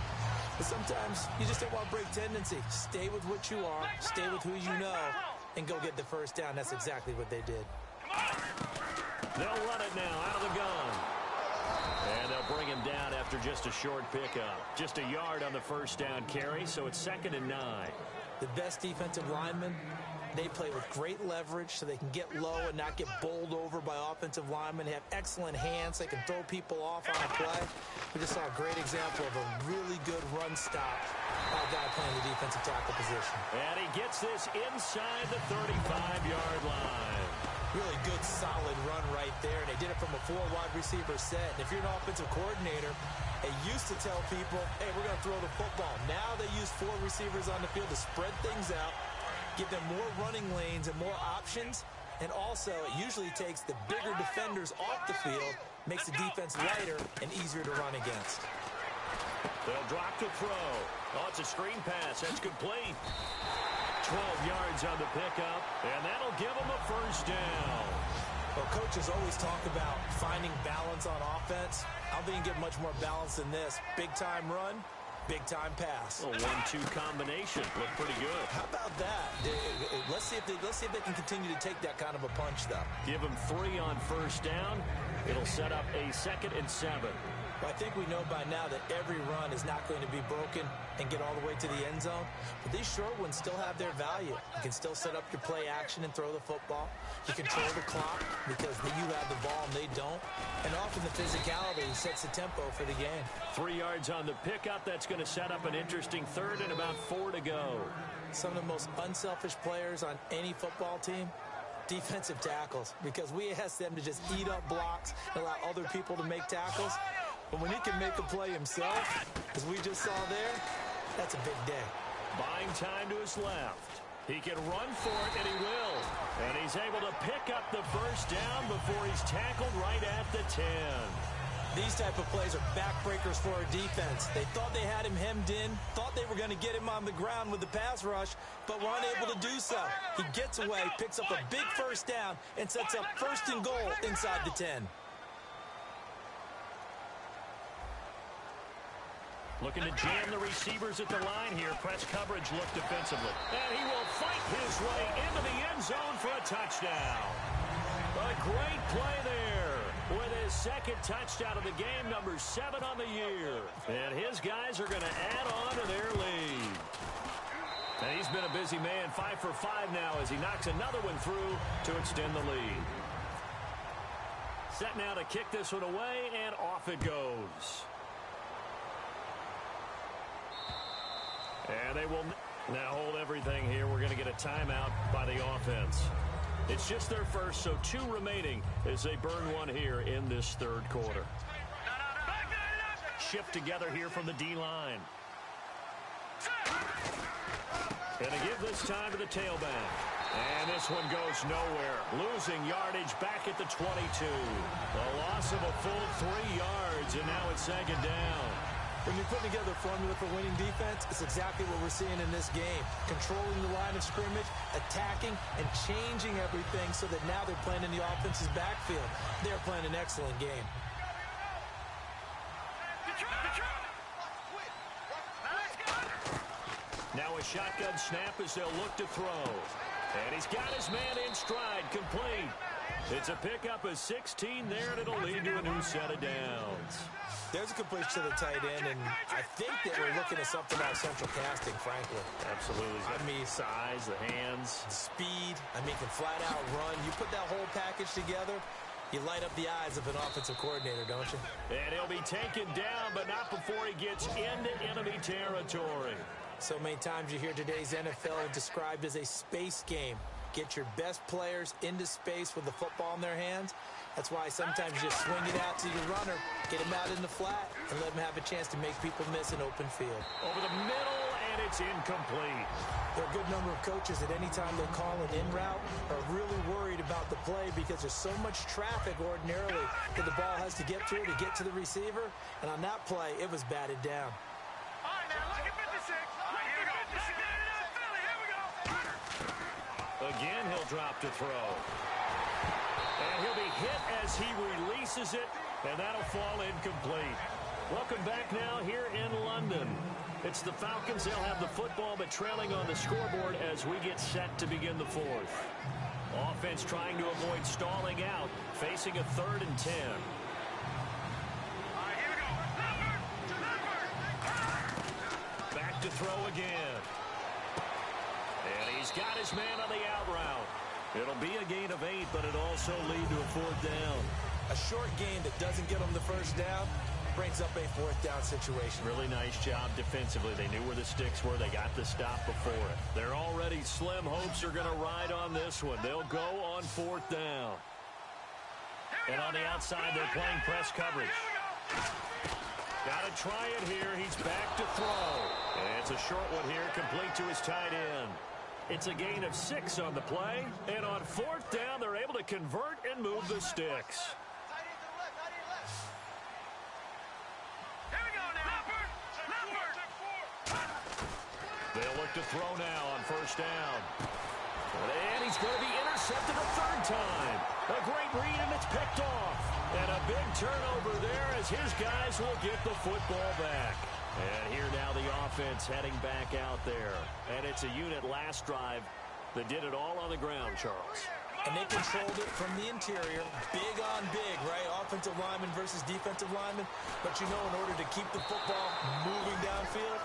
But sometimes you just don't want to break tendency. Stay with what you are, stay with who you know, and go get the first down. That's exactly what they did. They'll run it now out of the gun. And they'll bring him down after just a short pickup. Just a yard on the first down carry, so it's 2nd and 9. The best defensive linemen, they play with great leverage so they can get low and not get bowled over by offensive linemen. They have excellent hands. They can throw people off on a play. We just saw a great example of a really good run stop by a guy playing the defensive tackle position. And he gets this inside the 35-yard line. Really good, solid run right there. And they did it from a 4-wide receiver set. And if you're an offensive coordinator, they used to tell people, hey, we're going to throw the football. Now they use 4 receivers on the field to spread things out, give them more running lanes and more options. And also, it usually takes the bigger defenders off the field, makes the defense lighter and easier to run against. They'll drop to throw. Oh, it's a screen pass. That's complete. 12 yards on the pickup, and that'll give them a first down. Well, coaches always talk about finding balance on offense. I don't think you can get much more balance than this. Big-time run, big-time pass. A 1-2 combination. Looked pretty good. How about that? Let's see if they can continue to take that kind of a punch, though. Give them 3 on first down. It'll set up a 2nd and 7. Well, I think we know by now that every run is not going to be broken and get all the way to the end zone. But these short ones still have their value. You can still set up your play action and throw the football. You control the clock because you have the ball and they don't. And often the physicality sets the tempo for the game. 3 yards on the pickup. That's going to set up an interesting 3rd and about 4 to go. Some of the most unselfish players on any football team, defensive tackles, because we ask them to just eat up blocks and allow other people to make tackles. But when he can make a play himself, as we just saw there, that's a big day. Buying time to his left. He can run for it, and he will. And he's able to pick up the first down before he's tackled right at the 10. These type of plays are backbreakers for our defense. They thought they had him hemmed in, thought they were going to get him on the ground with the pass rush, but were unable to do so. He gets away, picks up a big first down, and sets up 1st and goal inside the 10. Looking to jam the receivers at the line here. Press coverage look defensively. And he will fight his way into the end zone for a touchdown. A great play there with his 2nd touchdown of the game, number 7 on the year. And his guys are going to add on to their lead. And he's been a busy man, 5 for 5 now as he knocks another one through to extend the lead. Set now to kick this one away, and off it goes. And they will now hold everything here. We're going to get a timeout by the offense. It's just their first, so 2 remaining as they burn one here in this 3rd quarter. Shift together here from the D-line. And to give this time to the tailback. And this one goes nowhere. Losing yardage back at the 22. A loss of a full 3 yards, and now it's 2nd down. When you're putting together a formula for winning defense, it's exactly what we're seeing in this game. Controlling the line of scrimmage, attacking, and changing everything so that now they're playing in the offense's backfield. They're playing an excellent game. Now a shotgun snap as they'll look to throw. And he's got his man in stride, complete. It's a pickup of 16 there, and it'll lead to a new set of downs. There's a completion to the tight end, and I think that we're looking at something out of central casting, frankly. Absolutely. I mean, size, the hands. Speed. I mean, can flat out run. You put that whole package together, You light up the eyes of an offensive coordinator, don't you? And he'll be taken down, but not before he gets into enemy territory. So many times you hear today's NFL described as a space game. Get your best players into space with the football in their hands. That's why sometimes you just swing it out to your runner, get him out in the flat, and let him have a chance to make people miss an open field. Over the middle, and it's incomplete. There are a good number of coaches at any time they call an in route are really worried about the play because there's so much traffic ordinarily that the ball has to get through to get to the receiver. And on that play, it was batted down. All right, now look at 56. Here we go. Philly, here we go. Again, he'll drop to throw. And he'll be hit as he releases it, and that'll fall incomplete. Welcome back now here in London. It's the Falcons. They'll have the football, but trailing on the scoreboard as we get set to begin the fourth. Offense trying to avoid stalling out, facing a 3rd and 10. All right, here we go. Back to throw again. And he's got his man on the out route. It'll be a gain of 8, but it'll also lead to a 4th down. A short gain that doesn't get them the first down brings up a 4th down situation. Really nice job defensively. They knew where the sticks were. They got the stop before it. Their already slim hopes are going to ride on this one. They'll go on 4th down. And on the outside, they're playing press coverage. Got to try it here. He's back to throw. And it's a short one here, complete to his tight end. It's a gain of 6 on the play. And on 4th down, they're able to convert and move the sticks. Here we go now. They'll look to throw now on 1st down. And he's going to be intercepted a 3rd time. A great read, and it's picked off. And a big turnover there as his guys will get the football back. And here now the offense heading back out there. And it's a unit last drive that did it all on the ground, Charles. And they controlled it from the interior. Big on big, right? Offensive lineman versus defensive lineman. But you know, in order to keep the football moving downfield,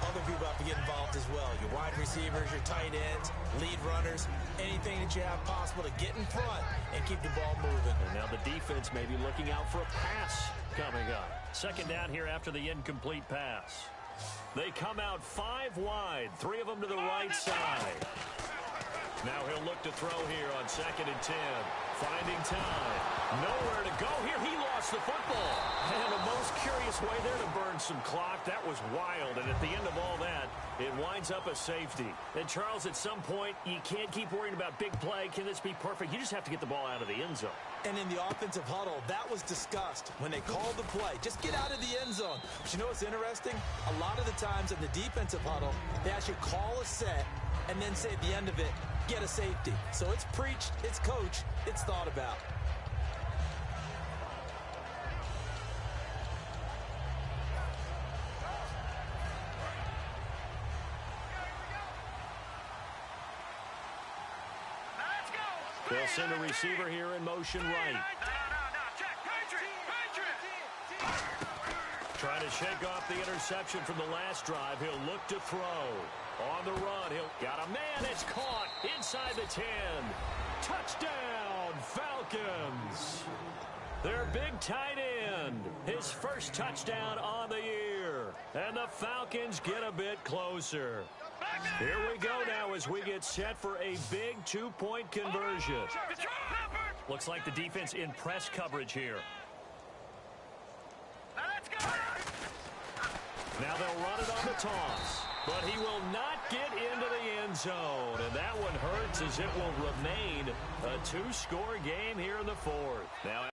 other people have to get involved as well. Your wide receivers, your tight ends, lead runners, anything that you have possible to get in front and keep the ball moving. And now the defense may be looking out for a pass coming up. 2nd down here after the incomplete pass. They come out 5 wide, 3 of them to the right side. Now he'll look to throw here on 2nd and 10. Finding time. Nowhere to go here. He lost the football. And the most curious way there to burn some clock. That was wild. And at the end of all that, it winds up a safety. And Charles, at some point, you can't keep worrying about big play. Can this be perfect? You just have to get the ball out of the end zone. And in the offensive huddle, that was discussed when they called the play. Just get out of the end zone. But you know what's interesting? A lot of the times in the defensive huddle, they actually call a set and then say at the end of it, get a safety. So it's preached, it's coached, it's thought about. They'll send a receiver here in motion right. No, check. Patriot. Trying to shake off the interception from the last drive. He'll look to throw. On the run, he'll got a man. It's caught inside the 10. Touchdown, Falcons. Their big tight end. His first touchdown on the year. And the Falcons get a bit closer. Here we go now as we get set for a big 2-point conversion. Looks like the defense in press coverage here. Now they'll run it on the toss. But he will not get into the end zone. And that one hurts as it will remain a 2-score game here in the 4th. Now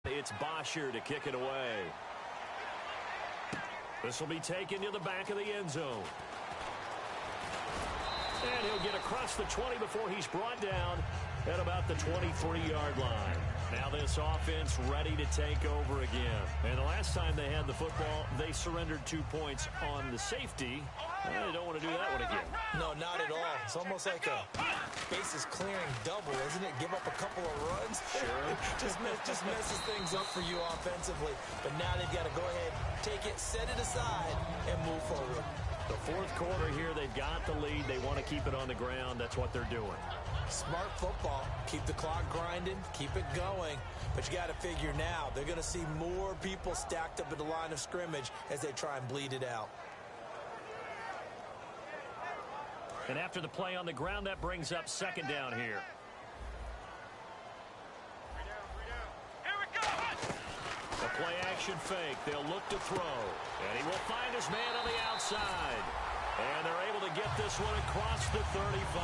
it's Bosher to kick it away. This will be taken to the back of the end zone. And he'll get across the 20 before he's brought down at about the 23-yard line. Now this offense ready to take over again. And the last time they had the football, they surrendered 2 points on the safety. They don't want to do that one again. No, not at all. It's almost like a bases clearing double, isn't it? Give up a couple of runs. Sure. just messes things up for you offensively. But now they've got to go ahead, take it, set it aside, and move forward. The fourth quarter here, they've got the lead. They want to keep it on the ground. That's what they're doing. Smart football. Keep the clock grinding. Keep it going. But you got to figure now, they're going to see more people stacked up at the line of scrimmage as they try and bleed it out. And after the play on the ground, that brings up second down here. A play-action fake. They'll look to throw. And he will find his man on the outside. And they're able to get this one across the 35.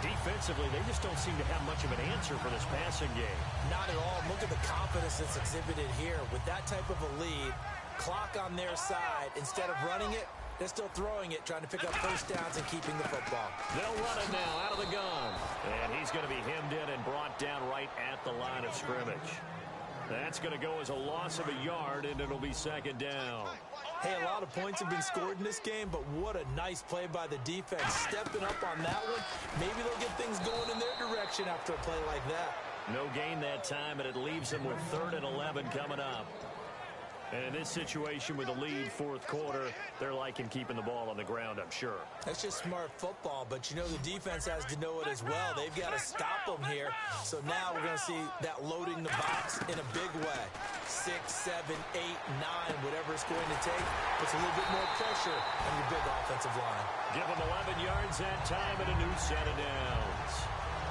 Defensively, they just don't seem to have much of an answer for this passing game. Not at all. Look at the confidence that's exhibited here. With that type of a lead, clock on their side, instead of running it, they're still throwing it, trying to pick up first downs and keeping the football. They'll run it now out of the gun. And he's going to be hemmed in and brought down right at the line of scrimmage. That's going to go as a loss of a yard, and it'll be second down. Hey, a lot of points have been scored in this game, but what a nice play by the defense. Stepping up on that one, maybe they'll get things going in their direction after a play like that. No gain that time, and it leaves them with 3rd and 11 coming up. And in this situation with the lead, fourth quarter, they're liking keeping the ball on the ground, I'm sure. That's just smart football, but you know the defense has to know it as well. They've got to stop them here. So now we're going to see that loading the box in a big way. 6, 7, 8, 9, whatever it's going to take, puts a little bit more pressure on your big offensive line. Give them 11 yards that time and a new set of downs.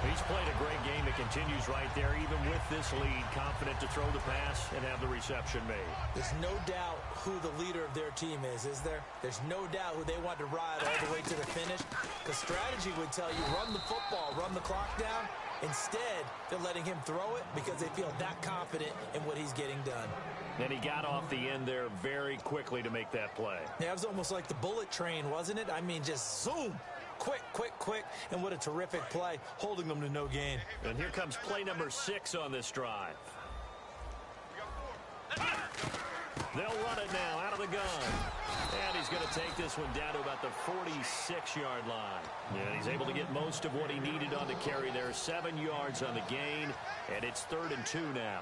He's played a great game. It continues right there, even with this lead, confident to throw the pass and have the reception made. There's no doubt who the leader of their team is there? There's no doubt who they want to ride all the way to the finish. Because strategy would tell you, run the football, run the clock down. Instead, they're letting him throw it because they feel that confident in what he's getting done. And he got off the end there very quickly to make that play. Yeah, it was almost like the bullet train, wasn't it? I mean, just zoom. Quick, quick, quick, and what a terrific play, holding them to no gain. And here comes play number 6 on this drive. They'll run it now out of the gun. And he's going to take this one down to about the 46-yard line. And he's able to get most of what he needed on the carry there. 7 yards on the gain, and it's 3rd and 2 now.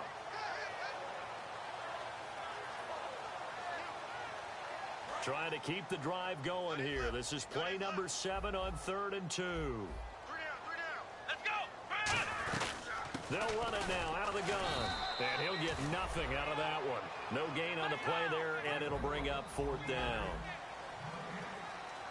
Trying to keep the drive going here. This is play number 7 on 3rd and 2. 3 down. Let's go. They'll run it now out of the gun. And he'll get nothing out of that one. No gain on the play there, and it'll bring up 4th down.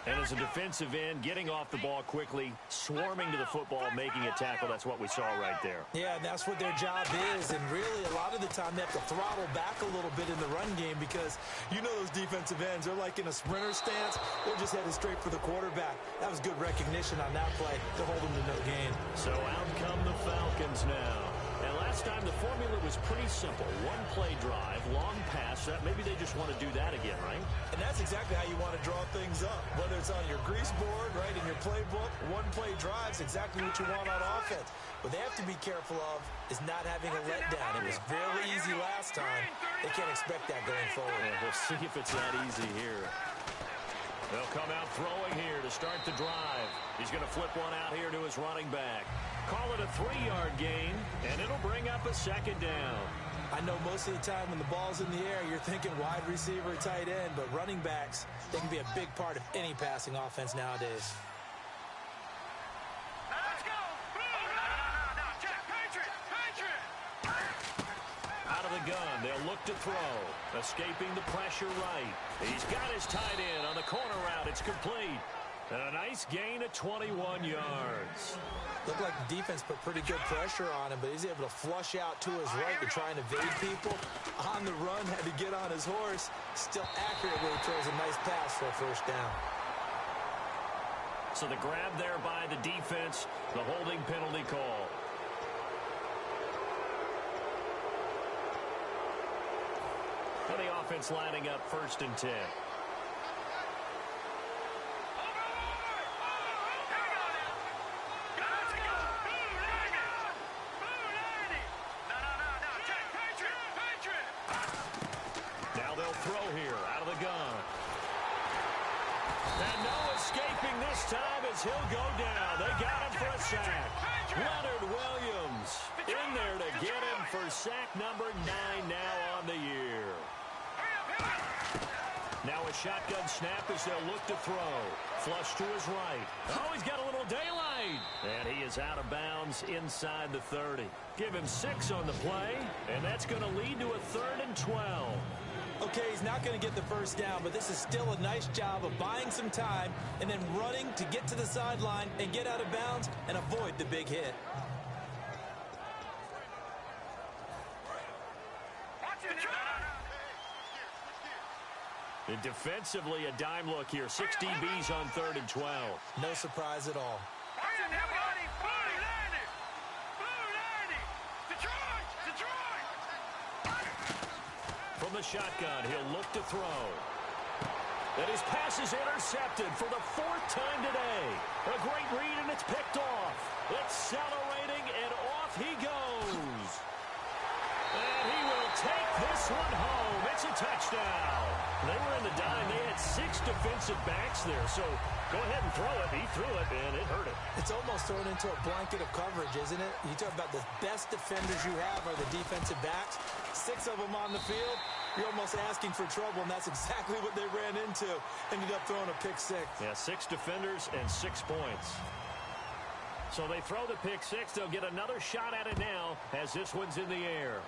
And as a defensive end, getting off the ball quickly, swarming to the football, making a tackle, that's what we saw right there. Yeah, and that's what their job is. And really, a lot of the time, they have to throttle back a little bit in the run game because you know those defensive ends, they're like in a sprinter stance. They're just headed straight for the quarterback. That was good recognition on that play to hold them to no gain. So out come the Falcons now. And last time, the formula was pretty simple. One play drive, long pass. Maybe they just want to do that again, right? And that's exactly how you want to draw things up. Whether it's on your grease board, right, in your playbook, one play drive's exactly what you want on offense. What they have to be careful of is not having a letdown. It was very easy last time. They can't expect that going forward. Yeah, we'll see if it's that easy here. They'll come out throwing here to start the drive. He's going to flip one out here to his running back. Call it a 3-yard gain, and it'll bring up a second down. I know most of the time when the ball's in the air, you're thinking wide receiver, tight end, but running backs, they can be a big part of any passing offense nowadays. Let's go. No. Check. Patriot. Out of the gun, they'll look to throw. Escaping the pressure right. He's got his tight end on the corner route. It's complete. And a nice gain of 21 yards. Looked like the defense put pretty good pressure on him, but he's able to flush out to his right to try and evade people. On the run, had to get on his horse. Still accurately throws a nice pass for a first down. So the grab there by the defense, the holding penalty call. And the offense lining up 1st and 10. Now they'll throw here out of the gun. And no escaping this time as he'll go down. They got him for a sack. Leonard Williams in there to get him for sack number 9 now on the year. Now a shotgun snap as they'll look to throw. Flush to his right. Oh, he's got a little daylight. And he is out of bounds inside the 30. Give him 6 on the play, and that's going to lead to a 3rd and 12. Okay, he's not going to get the first down, but this is still a nice job of buying some time and then running to get to the sideline and get out of bounds and avoid the big hit. And defensively, a dime look here. 6 DBs on 3rd and 12. No surprise at all. From the shotgun, he'll look to throw. And his pass is intercepted for the 4th time today. A great read, and it's picked off. Accelerating, and off he goes. And he will take this one home. It's a touchdown. They were in the dime. They had 6 defensive backs there. So go ahead and throw it. He threw it, and it hurt it. It's almost thrown into a blanket of coverage, isn't it? You talk about the best defenders you have are the defensive backs. 6 of them on the field. You're almost asking for trouble, and that's exactly what they ran into. Ended up throwing a pick 6. Yeah, 6 defenders and 6 points. So they throw the pick 6. They'll get another shot at it now as this one's in the air.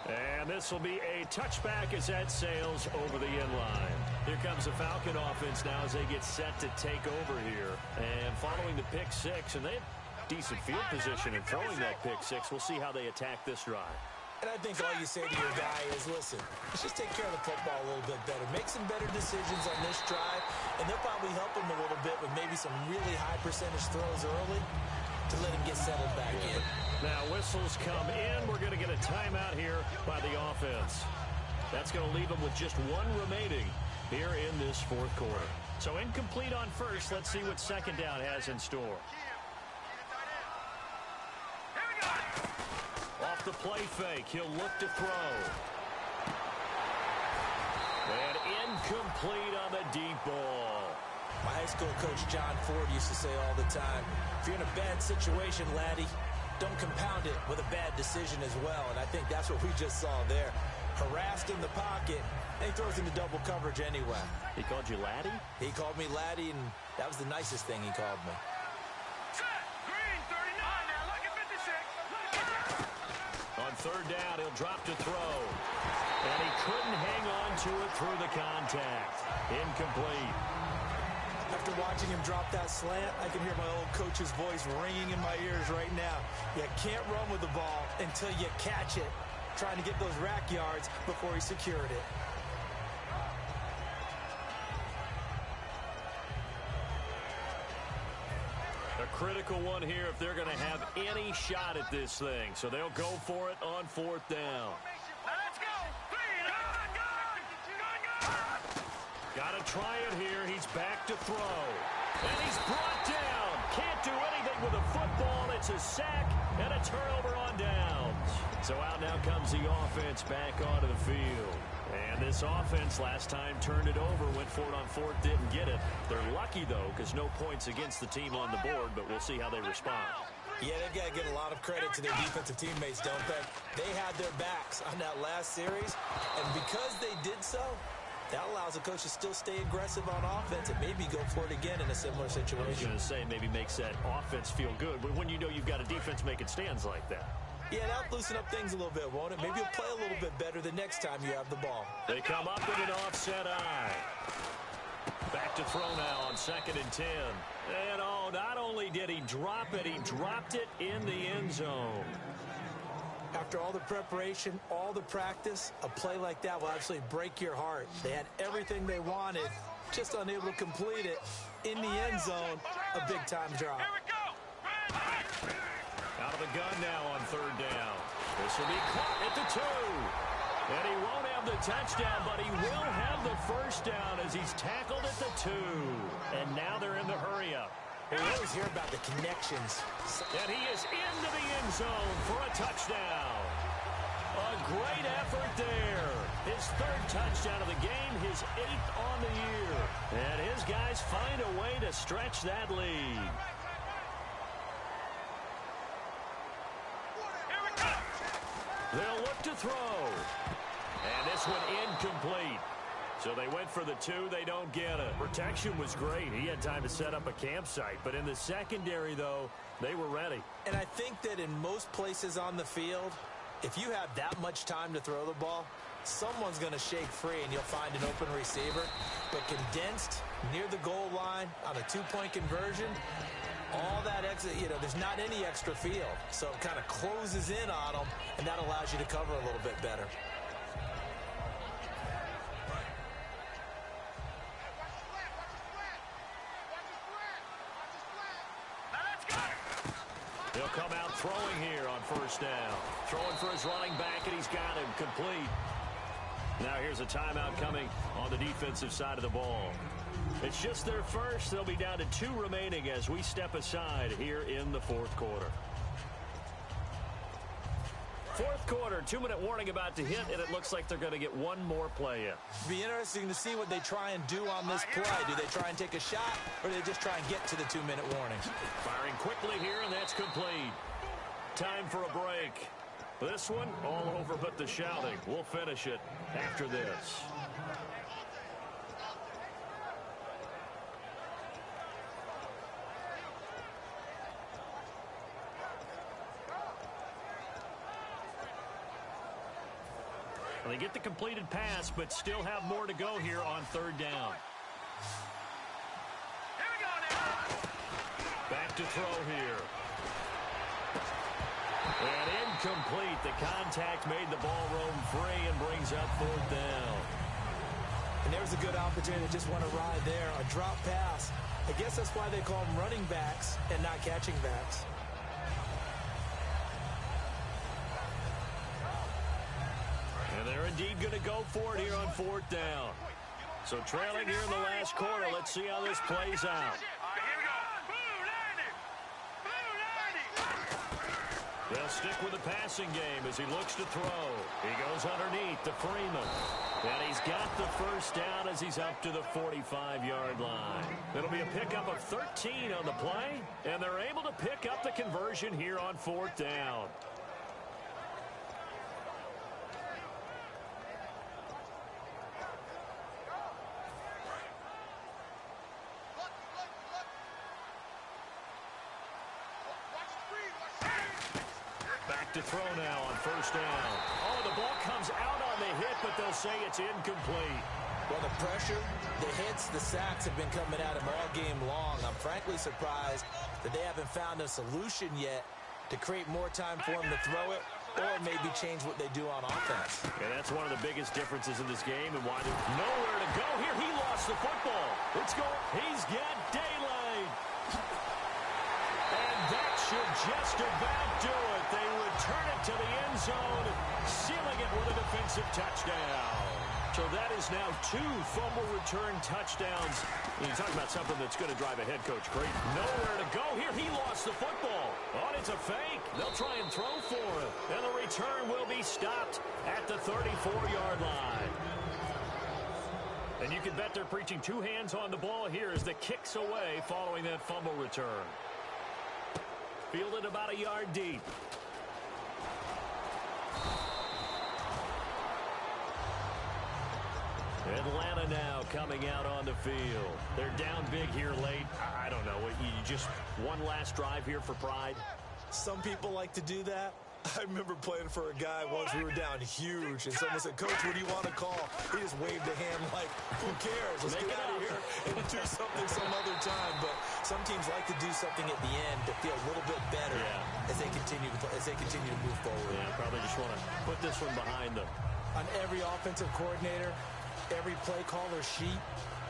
And this will be a touchback as that sails over the end line. Here comes the Falcon offense now as they get set to take over here. And following the pick 6, and they have decent field position in throwing that pick 6. We'll see how they attack this drive. And I think all you say to your guy is, listen, let's just take care of the football a little bit better. Make some better decisions on this drive, and they'll probably help him a little bit with maybe some really high percentage throws early to let him get settled back in. Now whistles come in. We're going to get a timeout here by the offense. That's going to leave them with just 1 remaining here in this 4th quarter. So incomplete on first. Let's see what second down has in store. Off the play fake, he'll look to throw. And incomplete on the deep ball. My high school coach, John Ford, used to say all the time, if you're in a bad situation, laddie, don't compound it with a bad decision as well. And I think that's what we just saw there. Harassed in the pocket, and he throws into double coverage anyway. He called you laddie? He called me laddie, and that was the nicest thing he called me. On 3rd down, he'll drop to throw. And he couldn't hang on to it through the contact. Incomplete. After watching him drop that slant, I can hear my old coach's voice ringing in my ears right now. You can't run with the ball until you catch it. Trying to get those rack yards before he secured it. A critical one here if they're going to have any shot at this thing. So they'll go for it on 4th down. Let's go! Got to try it here. He's back to throw. And he's brought down. Can't do anything with a football. It's a sack and a turnover on downs. So out now comes the offense back onto the field. And this offense last time turned it over, went for it on 4th, didn't get it. They're lucky, though, because no points against the team on the board, but we'll see how they respond. Yeah, they've got to give a lot of credit to their defensive teammates, don't they? They had their backs on that last series, and because they did so, that allows the coach to still stay aggressive on offense and maybe go for it again in a similar situation. I was going to say maybe makes that offense feel good, but when you know you've got a defense making stands like that. Yeah, that'll loosen up things a little bit, won't it? Maybe you'll play a little bit better the next time you have the ball. They come up with an offset eye. Back to throw now on 2nd and 10. And oh, not only did he drop it, he dropped it in the end zone. After all the preparation, all the practice, a play like that will absolutely break your heart. They had everything they wanted, just unable to complete it. In the end zone, a big-time drop. Here we go! Out of the gun now on 3rd down. This will be caught at the 2. And he won't have the touchdown, but he will have the first down as he's tackled at the 2. And now they're in the hurry-up. We always hear about the connections. And he is into the end zone for a touchdown. A great effort there. His 3rd touchdown of the game, his 8th on the year. And his guys find a way to stretch that lead. They'll look to throw. And this one incomplete. So they went for the two. They don't get it. Protection was great. He had time to set up a campsite. But in the secondary, though, they were ready. And I think that in most places on the field, if you have that much time to throw the ball, someone's going to shake free and you'll find an open receiver. But condensed near the goal line on a two-point conversion, all that extra, there's not any extra field. So it kind of closes in on them, and that allows you to cover a little bit better. He'll come out throwing here on first down. Throwing for his running back, and he's got him complete. Now here's a timeout coming on the defensive side of the ball. It's just their first. They'll be down to 2 remaining as we step aside here in the fourth quarter. Fourth quarter, 2-minute warning about to hit, and it looks like they're going to get one more play in. It'll be interesting to see what they try and do on this play. Do they try and take a shot, or do they just try and get to the 2-minute warning? Firing quickly here, and that's complete. Time for a break. This one, all over but the shouting. We'll finish it after this. They get the completed pass, but still have more to go here on third down. Here we go now. Back to throw here. And incomplete. The contact made the ball roam free and brings up fourth down. And there's a good opportunity to just want to ride there. A drop pass. I guess that's why they call them running backs and not catching backs. And they're indeed going to go for it here on fourth down. So trailing here in the last quarter. Let's see how this plays out. Here we go. Blue 90. They'll stick with the passing game as he looks to throw. He goes underneath to Freeman. And he's got the first down as he's up to the 45-yard line. It'll be a pickup of 13 on the play, and they're able to pick up the conversion here on fourth down. To throw now on first down. Oh, the ball comes out on the hit, but they'll say it's incomplete. Well, the pressure, the hits, the sacks have been coming at him all game long. I'm frankly surprised that they haven't found a solution yet to create more time for him to throw it or maybe change what they do on offense. And that's one of the biggest differences in this game and why there's nowhere to go here. He lost the football. It's going. He's got daylight. And that should just about do it. They return it to the end zone, sealing it with a defensive touchdown. So that is now 2 fumble return touchdowns. And you talk about something that's going to drive a head coach crazy. Nowhere to go here. He lost the football. Oh, it's a fake. They'll try and throw for it. And the return will be stopped at the 34-yard line. And you can bet they're preaching 2 hands on the ball here as the kick's away following that fumble return. Fielded about a yard deep. Atlanta now coming out on the field. They're down big here late. I don't know. You just one last drive here for pride? Some people like to do that. I remember playing for a guy once. We were down huge, and someone said, "Coach, what do you want to call?" He just waved a hand like, "Who cares? Let's get out of here and do something some other time." But some teams like to do something at the end to feel a little bit better as they continue to move forward. Yeah, probably just want to put this one behind them. On every offensive coordinator, every play caller sheet,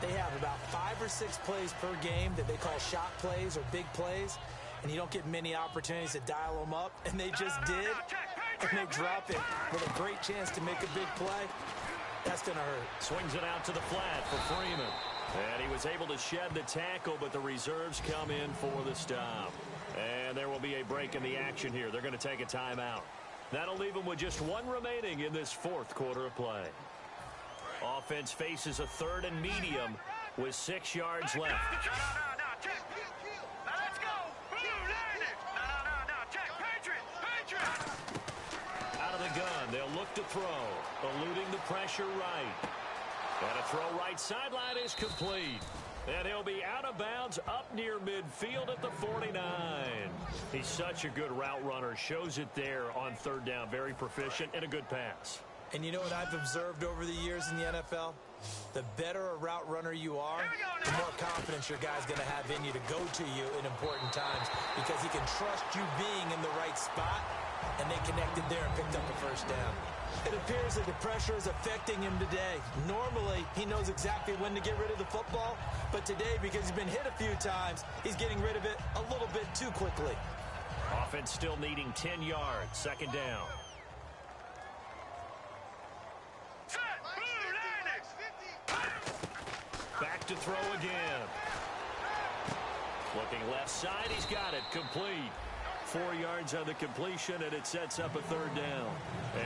they have about 5 or 6 plays per game that they call shot plays or big plays. And you don't get many opportunities to dial them up, and they just did, and they drop it with a great chance to make a big play. That's going to hurt. Swings it out to the flat for Freeman. And he was able to shed the tackle, but the reserves come in for the stop. And there will be a break in the action here. They're going to take a timeout. That'll leave them with just 1 remaining in this fourth quarter of play. Offense faces a 3rd and medium with 6 yards left. Out of the gun, they'll look to throw, eluding the pressure right. And a throw right sideline is complete. And he'll be out of bounds up near midfield at the 49. He's such a good route runner. Shows it there on third down. Very proficient and a good pass. And you know what I've observed over the years in the NFL? The better a route runner you are, the more confidence your guy's going to have in you to go to you in important times because he can trust you being in the right spot, and they connected there and picked up a first down. It appears that the pressure is affecting him today. Normally, he knows exactly when to get rid of the football, but today, because he's been hit a few times, he's getting rid of it a little bit too quickly. Offense still needing 10 yards, second down. Back to throw again. Looking left side, he's got it, complete. 4 yards on the completion, and it sets up a third down.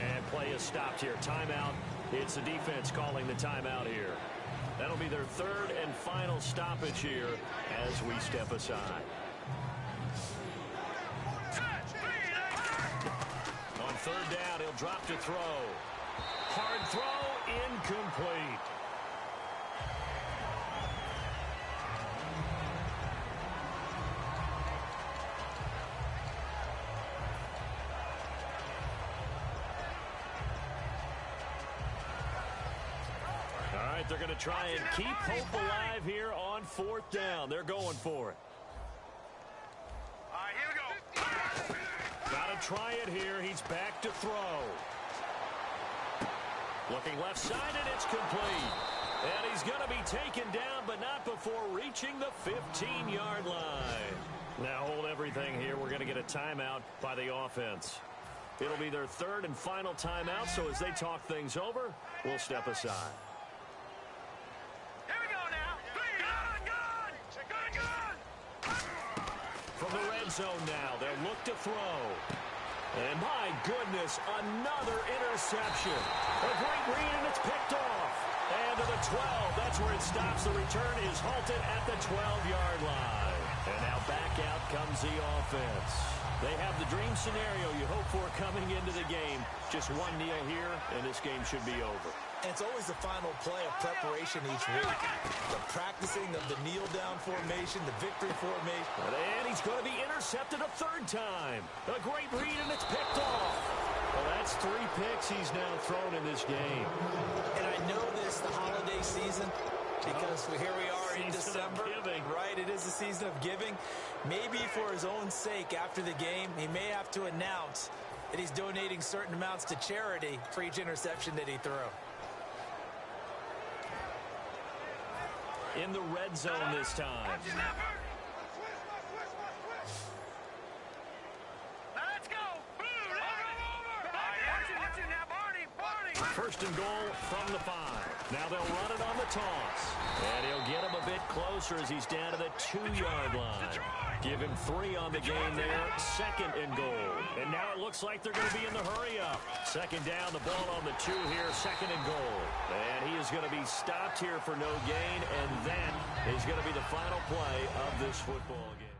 And play is stopped here. Timeout. It's the defense calling the timeout here. That'll be their third and final stoppage here as we step aside. On third down, he'll drop to throw. Hard throw, incomplete. They're going to try and keep hope alive here on fourth down. They're going for it. All right, here we go. Got to try it here. He's back to throw. Looking left side, and it's complete. And he's going to be taken down, but not before reaching the 15-yard line. Now hold everything here. We're going to get a timeout by the offense. It'll be their third and final timeout, so as they talk things over, we'll step aside. From the red zone now, they'll look to throw. And my goodness, another interception. A great read, and it's picked off. And to the 12, that's where it stops. The return is halted at the 12-yard line. And now back out comes the offense. They have the dream scenario you hope for coming into the game. Just one kneel here, and this game should be over. And it's always the final play of preparation each week. The practicing of the kneel-down formation, the victory formation. And he's going to be intercepted a third time. A great read, and it's picked off. Well, that's 3 picks he's now thrown in this game. And I know this, the holiday season, because here we are in December. Right, it is the season of giving. Maybe for his own sake after the game, he may have to announce that he's donating certain amounts to charity for each interception that he threw. In the red zone this time. Let's go. First and goal from the 5. Now they'll run it on the toss. And he'll get him a bit closer as he's down to the 2-yard line. Give him 3 on the game there. Second and goal. And now it looks like they're going to be in the hurry-up. Second down, the ball on the 2 here. Second and goal. And he is going to be stopped here for no gain. And that is going to be the final play of this football game.